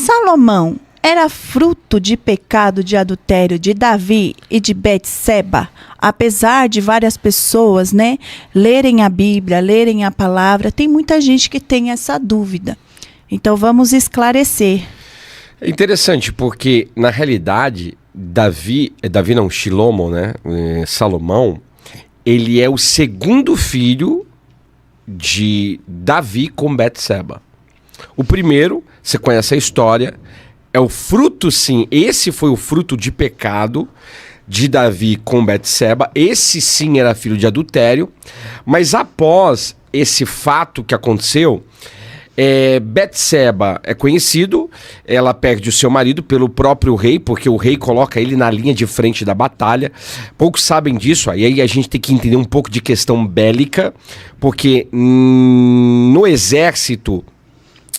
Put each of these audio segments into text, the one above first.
Salomão era fruto de pecado de adultério de Davi e de Betseba, apesar de várias pessoas, lerem a Bíblia, lerem a palavra, tem muita gente que tem essa dúvida. Então vamos esclarecer. É interessante porque, na realidade, Salomão, ele é o segundo filho de Davi com Betseba. O primeiro, você conhece a história, é o fruto, sim, esse foi o fruto de pecado de Davi com Betseba, esse sim era filho de adultério, mas após esse fato que aconteceu, Betseba é conhecido, ela perde o seu marido pelo próprio rei, porque o rei coloca ele na linha de frente da batalha. Poucos sabem disso, aí a gente tem que entender um pouco de questão bélica, porque no exército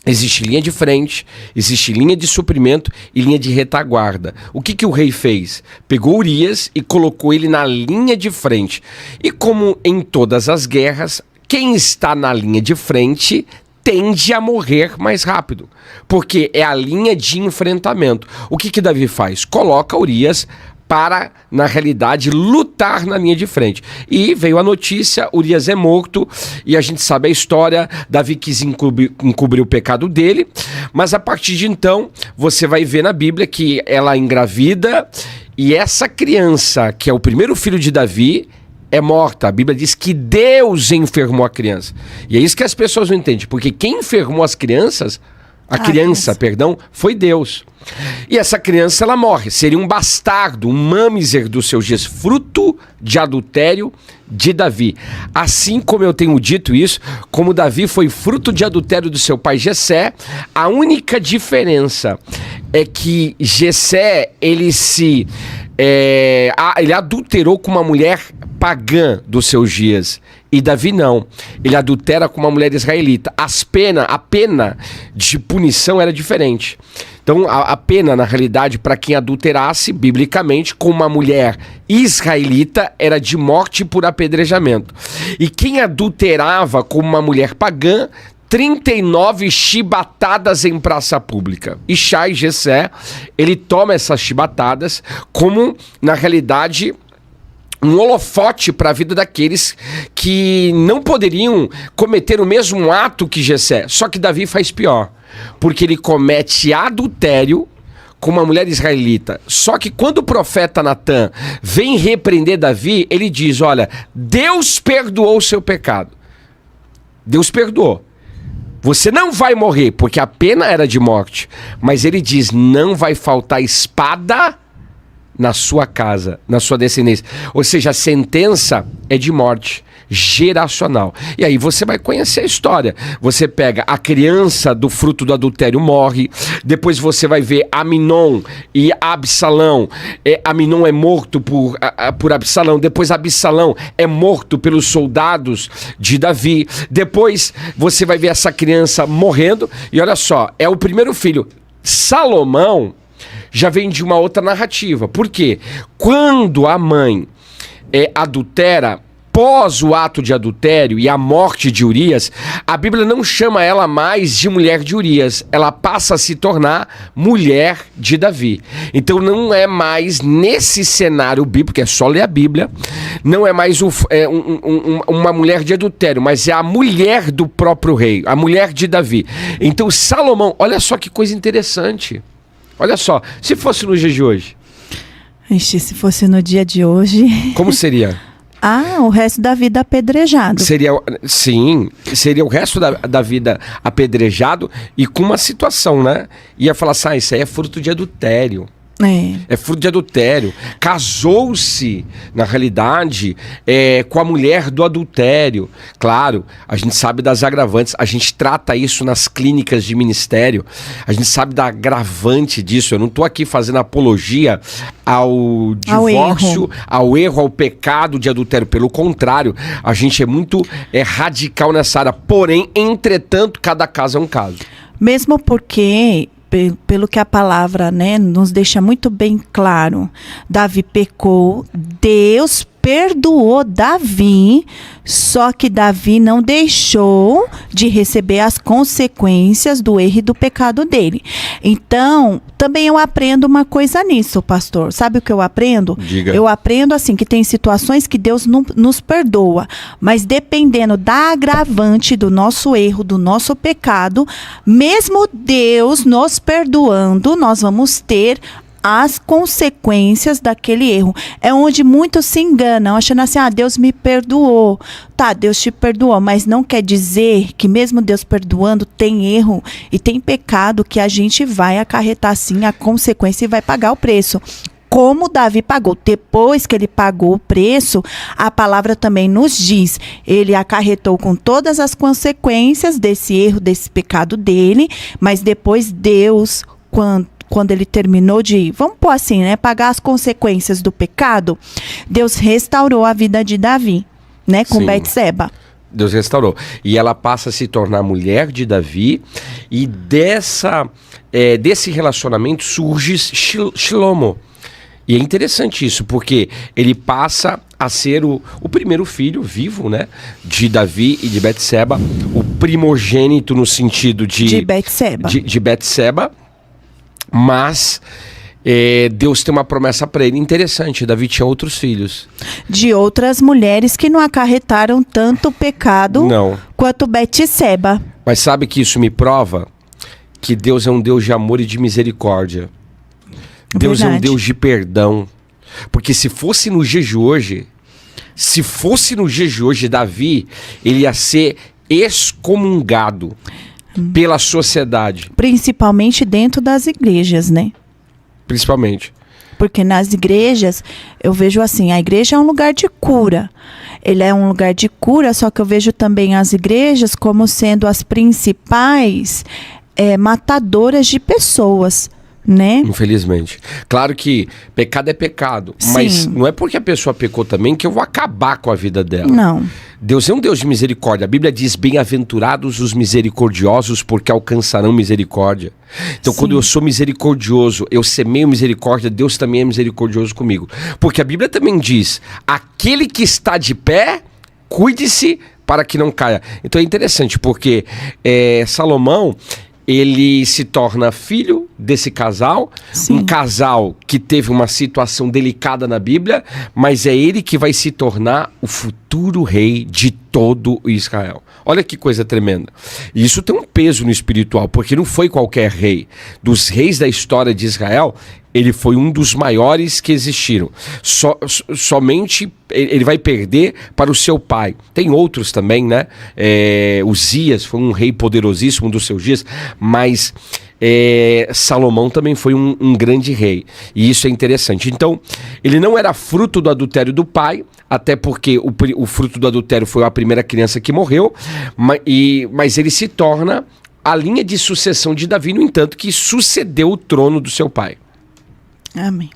existe linha de frente, existe linha de suprimento e linha de retaguarda. O que o rei fez? Pegou Urias e colocou ele na linha de frente. E como em todas as guerras, quem está na linha de frente tende a morrer mais rápido, porque é a linha de enfrentamento. O que Davi faz? Coloca Urias para, na realidade, lutar na linha de frente. E veio a notícia, Urias é morto, e a gente sabe a história, Davi quis encobrir o pecado dele, mas a partir de então, você vai ver na Bíblia que ela engravida, e essa criança, que é o primeiro filho de Davi, é morta. A Bíblia diz que Deus enfermou a criança. E é isso que as pessoas não entendem, porque quem enfermou as crianças, foi Deus. E essa criança, ela morre. Seria um bastardo, um mamizer dos seus dias, fruto de adultério de Davi. Assim como eu tenho dito isso, como Davi foi fruto de adultério do seu pai Jessé, a única diferença é que Jessé, ele adulterou com uma mulher pagã dos seus dias. E Davi não. Ele adultera com uma mulher israelita. A pena de punição era diferente. Então, a pena, na realidade, para quem adulterasse, biblicamente, com uma mulher israelita, era de morte por apedrejamento. E quem adulterava com uma mulher pagã, 39 chibatadas em praça pública. E Jessé, ele toma essas chibatadas como, na realidade, um holofote para a vida daqueles que não poderiam cometer o mesmo ato que Jessé. Só que Davi faz pior, porque ele comete adultério com uma mulher israelita. Só que quando o profeta Natã vem repreender Davi, ele diz, olha, Deus perdoou o seu pecado. Deus perdoou. Você não vai morrer, porque a pena era de morte. Mas ele diz, não vai faltar espada na sua casa, na sua descendência. Ou seja, a sentença é de morte geracional. E aí você vai conhecer a história. Você pega a criança do fruto do adultério, morre. Depois você vai ver Aminon e Absalão. Aminon é morto por Absalão. Depois Absalão é morto pelos soldados de Davi. Depois você vai ver essa criança morrendo. E olha só, é o primeiro filho. Salomão já vem de uma outra narrativa. Por quê? Quando a mãe adultera, pós o ato de adultério e a morte de Urias, a Bíblia não chama ela mais de mulher de Urias, ela passa a se tornar mulher de Davi. Então não é mais nesse cenário bíblico, é só ler a Bíblia, não é mais uma mulher de adultério, mas é a mulher do próprio rei, a mulher de Davi. Então Salomão, olha só que coisa interessante. Olha só, se fosse no dia de hoje. Ixi, se fosse no dia de hoje... Como seria? O resto da vida apedrejado. Seria o resto da vida apedrejado e com uma situação, né? Ia falar assim, isso aí é fruto de adultério. É fruto de adultério. Casou-se, na realidade, com a mulher do adultério. Claro, a gente sabe das agravantes, a gente trata isso nas clínicas de ministério, a gente sabe da agravante disso. Eu não estou aqui fazendo apologia ao divórcio, ao erro, ao pecado de adultério. Pelo contrário, a gente é muito radical nessa área. Porém, entretanto, cada caso é um caso. Mesmo porque... Pelo que a palavra nos deixa muito bem claro, Davi pecou, Deus perdoou Davi, só que Davi não deixou de receber as consequências do erro e do pecado dele. Então, também eu aprendo uma coisa nisso, pastor. Sabe o que eu aprendo? Diga. Eu aprendo assim, que tem situações que Deus não nos perdoa, mas dependendo da agravante do nosso erro, do nosso pecado, mesmo Deus nos perdoando, nós vamos ter as consequências daquele erro. É onde muitos se enganam, achando assim, Deus me perdoou. Tá, Deus te perdoou, mas não quer dizer que mesmo Deus perdoando, tem erro e tem pecado que a gente vai acarretar sim a consequência e vai pagar o preço. Como Davi pagou. Depois que ele pagou o preço, a palavra também nos diz, ele acarretou com todas as consequências desse erro, desse pecado dele, mas depois Deus, quando ele terminou de, vamos pôr assim, né, pagar as consequências do pecado, Deus restaurou a vida de Davi, né, com Sim. Betseba. Deus restaurou. E ela passa a se tornar mulher de Davi, e desse relacionamento surge Shlomo. E é interessante isso, porque ele passa a ser o primeiro filho vivo, né, de Davi e de Betseba, o primogênito no sentido de Betseba. De Betseba, mas Deus tem uma promessa para ele interessante. Davi tinha outros filhos. De outras mulheres que não acarretaram tanto pecado Não. quanto Betseba. Mas sabe que isso me prova que Deus é um Deus de amor e de misericórdia. Deus é um Verdade. Deus de perdão. Porque se fosse nos dias de hoje, Davi, ele ia ser excomungado pela sociedade. Principalmente dentro das igrejas, né? Principalmente. Porque nas igrejas, eu vejo assim, a igreja é um lugar de cura. Ele é um lugar de cura, só que eu vejo também as igrejas como sendo as principais matadoras de pessoas, né? Infelizmente. Claro que pecado é pecado, mas Sim. não é porque a pessoa pecou também que eu vou acabar com a vida dela. Não. Deus é um Deus de misericórdia. A Bíblia diz, bem-aventurados os misericordiosos, porque alcançarão misericórdia. Então, Sim. quando eu sou misericordioso, eu semeio misericórdia, Deus também é misericordioso comigo. Porque a Bíblia também diz, aquele que está de pé, cuide-se para que não caia. Então é interessante, porque Salomão, ele se torna filho desse casal, Sim. um casal que teve uma situação delicada na Bíblia, mas é ele que vai se tornar o futuro rei de todo o Israel. Olha que coisa tremenda. E isso tem um peso no espiritual, porque não foi qualquer rei. Dos reis da história de Israel, ele foi um dos maiores que existiram. Somente ele vai perder para o seu pai. Tem outros também, né? Uzias foi um rei poderosíssimo dos seus dias, mas Salomão também foi um grande rei. E isso é interessante. Então, ele não era fruto do adultério do pai, até porque o fruto do adultério foi a primeira criança que morreu, mas ele se torna a linha de sucessão de Davi, no entanto, que sucedeu o trono do seu pai. Amém.